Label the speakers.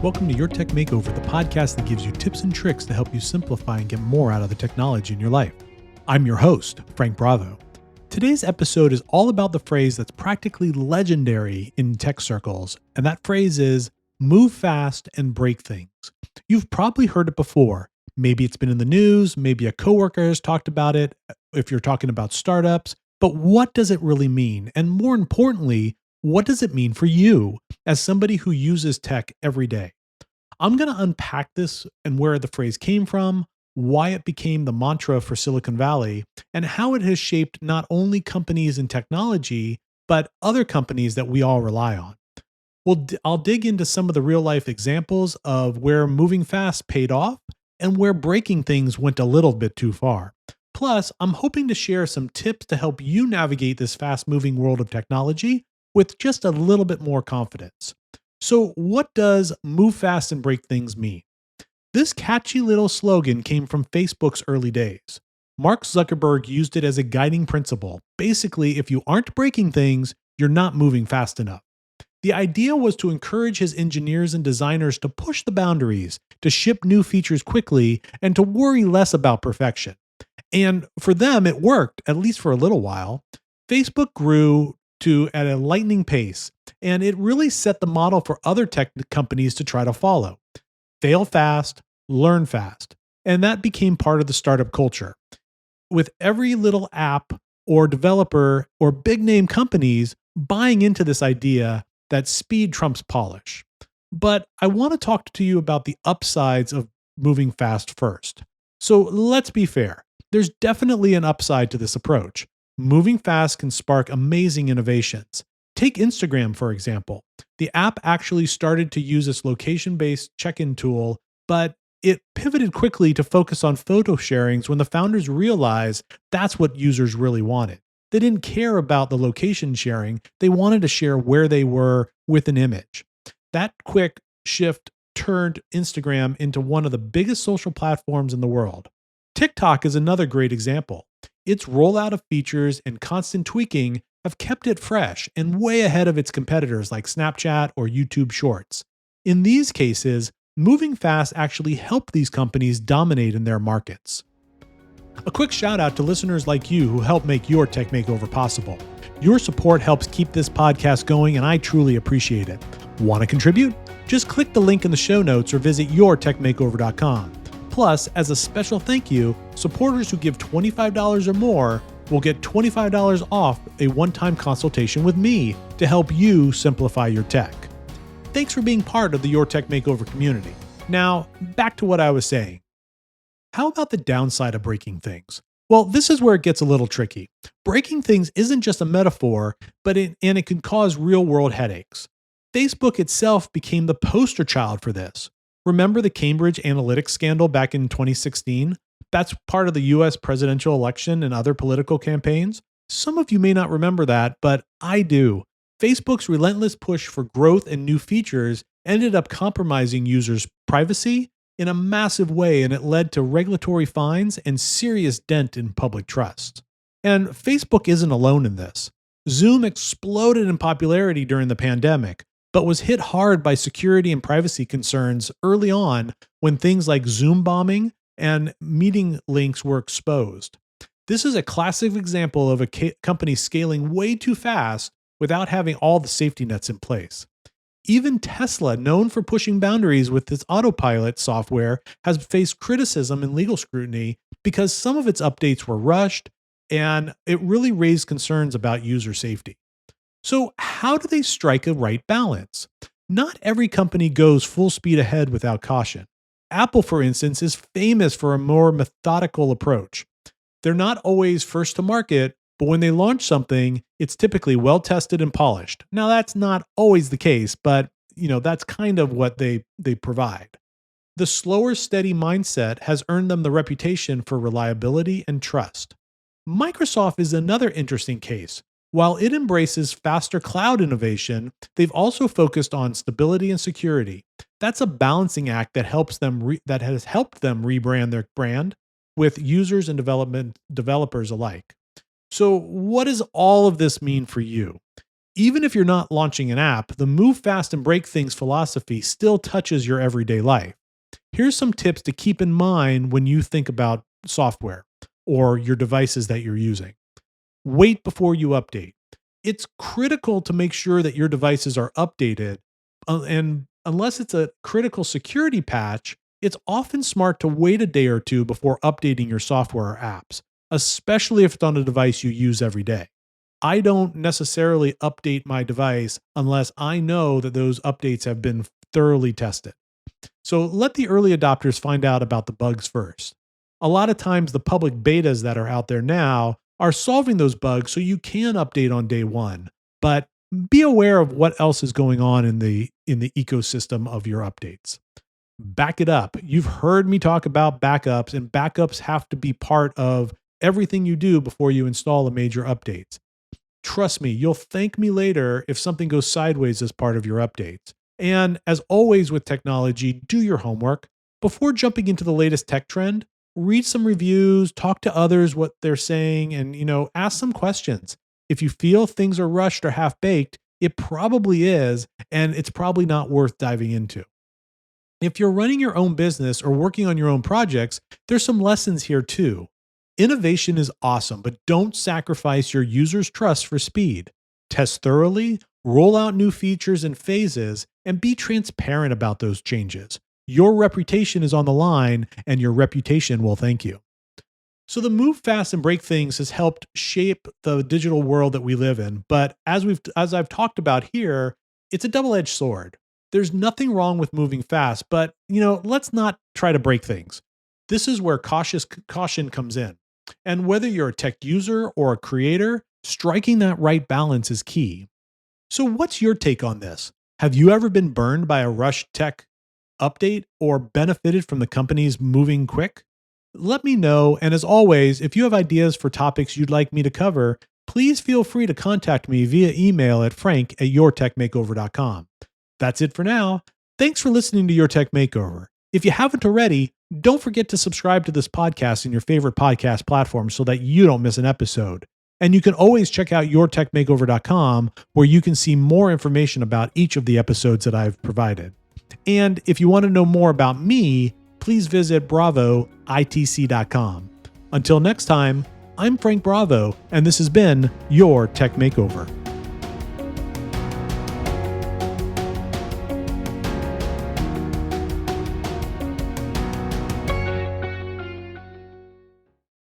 Speaker 1: Welcome to Your Tech Makeover, the podcast that gives you tips and tricks to help you simplify and get more out of the technology in your life. I'm your host, Frank Bravo. Today's episode is all about the phrase that's practically legendary in tech circles, and that phrase is move fast and break things. You've probably heard it before. Maybe it's been in the news, maybe a coworker has talked about it if you're talking about startups, but what does it really mean? And more importantly, what does it mean for you as somebody who uses tech every day? I'm going to unpack this and where the phrase came from, why it became the mantra for Silicon Valley, and how it has shaped not only companies in technology, but other companies that we all rely on. I'll dig into some of the real life examples of where moving fast paid off and where breaking things went a little bit too far. Plus, I'm hoping to share some tips to help you navigate this fast moving world of technology with just a little bit more confidence. So, what does move fast and break things mean? This catchy little slogan came from Facebook's early days. Mark Zuckerberg used it as a guiding principle. Basically, if you aren't breaking things, you're not moving fast enough. The idea was to encourage his engineers and designers to push the boundaries, to ship new features quickly, and to worry less about perfection. And for them, it worked, at least for a little while. Facebook grew at a lightning pace, and it really set the model for other tech companies to try to follow. Fail fast, learn fast. And that became part of the startup culture. With every little app or developer or big name companies buying into this idea that speed trumps polish. But I want to talk to you about the upsides of moving fast first. So let's be fair. There's definitely an upside to this approach. Moving fast can spark amazing innovations. Take Instagram, for example. The app actually started to use its location-based check-in tool, but it pivoted quickly to focus on photo sharings when the founders realized that's what users really wanted. They didn't care about the location sharing. They wanted to share where they were with an image. That quick shift turned Instagram into one of the biggest social platforms in the world. TikTok is another great example. Its rollout of features and constant tweaking have kept it fresh and way ahead of its competitors like Snapchat or YouTube Shorts. In these cases, moving fast actually helped these companies dominate in their markets. A quick shout out to listeners like you who help make Your Tech Makeover possible. Your support helps keep this podcast going, and I truly appreciate it. Want to contribute? Just click the link in the show notes or visit yourtechmakeover.com. Plus, as a special thank you, supporters who give $25 or more will get $25 off a one-time consultation with me to help you simplify your tech. Thanks for being part of the Your Tech Makeover community. Now, back to what I was saying. How about the downside of breaking things? Well, this is where it gets a little tricky. Breaking things isn't just a metaphor, but it can cause real-world headaches. Facebook itself became the poster child for this. Remember the Cambridge Analytica scandal back in 2016? That's part of the US presidential election and other political campaigns. Some of you may not remember that, but I do. Facebook's relentless push for growth and new features ended up compromising users' privacy in a massive way, and it led to regulatory fines and serious dent in public trust. And Facebook isn't alone in this. Zoom exploded in popularity during the pandemic, but was hit hard by security and privacy concerns early on when things like Zoom bombing and meeting links were exposed. This is a classic example of a company scaling way too fast without having all the safety nets in place. Even Tesla, known for pushing boundaries with its Autopilot software, has faced criticism and legal scrutiny because some of its updates were rushed, and it really raised concerns about user safety. So how do they strike a right balance? Not every company goes full speed ahead without caution. Apple, for instance, is famous for a more methodical approach. They're not always first to market, but when they launch something, it's typically well tested and polished. Now, that's not always the case, but that's kind of what they provide. The slower, steady mindset has earned them the reputation for reliability and trust. Microsoft is another interesting case. While it embraces faster cloud innovation, they've also focused on stability and security. That's a balancing act that that has helped them rebrand their brand with users and developers alike. So what does all of this mean for you? Even if you're not launching an app, the move fast and break things philosophy still touches your everyday life. Here's some tips to keep in mind when you think about software or your devices that you're using. Wait before you update. It's critical to make sure that your devices are updated. And unless it's a critical security patch, it's often smart to wait a day or two before updating your software or apps, especially if it's on a device you use every day. I don't necessarily update my device unless I know that those updates have been thoroughly tested. So let the early adopters find out about the bugs first. A lot of times, the public betas that are out there now are solving those bugs so you can update on day one. But be aware of what else is going on in the ecosystem of your updates. Back it up. You've heard me talk about backups, and backups have to be part of everything you do before you install a major update. Trust me, you'll thank me later if something goes sideways as part of your updates. And as always with technology, do your homework. Before jumping into the latest tech trend, read some reviews, talk to others what they're saying, and ask some questions. If you feel things are rushed or half-baked, it probably is, and it's probably not worth diving into. If you're running your own business or working on your own projects, there's some lessons here too. Innovation is awesome, but don't sacrifice your users' trust for speed. Test thoroughly, roll out new features and phases, and be transparent about those changes. Your reputation is on the line, and your reputation will thank you. So the move fast and break things has helped shape the digital world that we live in. But as I've talked about here, it's a double-edged sword. There's nothing wrong with moving fast, but let's not try to break things. This is where caution comes in. And whether you're a tech user or a creator, striking that right balance is key. So what's your take on this? Have you ever been burned by a rushed tech update or benefited from the companies moving quick? Let me know. And as always, if you have ideas for topics you'd like me to cover, please feel free to contact me via email at frank@yourtechmakeover.com. That's it for now. Thanks for listening to Your Tech Makeover. If you haven't already, don't forget to subscribe to this podcast in your favorite podcast platform so that you don't miss an episode. And you can always check out yourtechmakeover.com where you can see more information about each of the episodes that I've provided. And if you want to know more about me, please visit bravoitc.com. Until next time, I'm Frank Bravo, and this has been Your Tech Makeover.